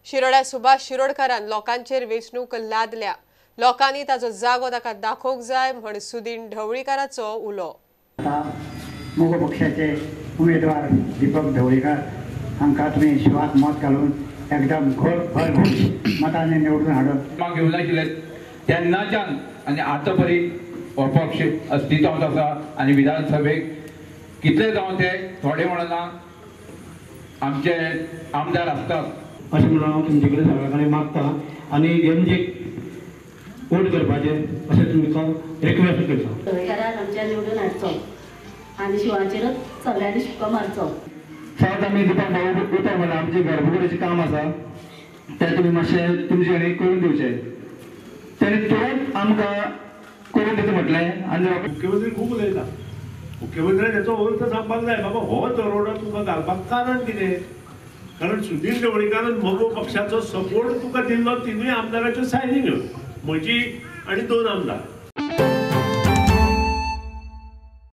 शिरोड्या सुभाष शिरोडकारान लोकांचेर वेंचणूक लादल्या। लोकांनी ताजो जागो ताका दाखोवंक जाय म्हण सुदीन ढवळीकाराचो उलो। मोगो पक्षाचे उमेदवार दीपक ढवळीकर हांकां तुमी शिवाक मत घालून एकदम भरघोस मतांनी निवडून हाडून घेवन आशिल्ले तेन्नाच्यान आनी आतां पर्यंत हो पक्ष अस्तित्वांत आसा आनी विधानसभेक कितले जावं ते थोडे म्हणना आमचे आमदार आसतात अशें म्हणून हांव तुमचे कडेन सगळ्या कडेन मागता आनी गंजेक वोट करपाचें अशें तुमकां रिक्वेस्ट करता। ढवळीकाराक आमच्या निवडून हाडचो आनी शिवाचेरच सगळ्यांनी शिक्को मारचो। सात आमी दिवपाक भाऊ उतर म्हणल्यार आमचें घरभुगोडीचें काम आसा तें तुमी मातशें तुमचे कडेन करून दिवचें। तेणी तुरंत आमकां करून दिता म्हटलें आनी मुख्यमंत्री खूब उलयता। मुख्यमंत्र्यान हेचो अर्थ सांगपाक जाय बाबा हो दरोडो तुका घालपाक कारण कितें? कारण सुदीन ढवळीकारान मोगो पक्षाचो सपोर्ट तुका दिल्लो तिनूय आमदाराच्यो सायनी घेवन म्हजी आनी 2 आमदार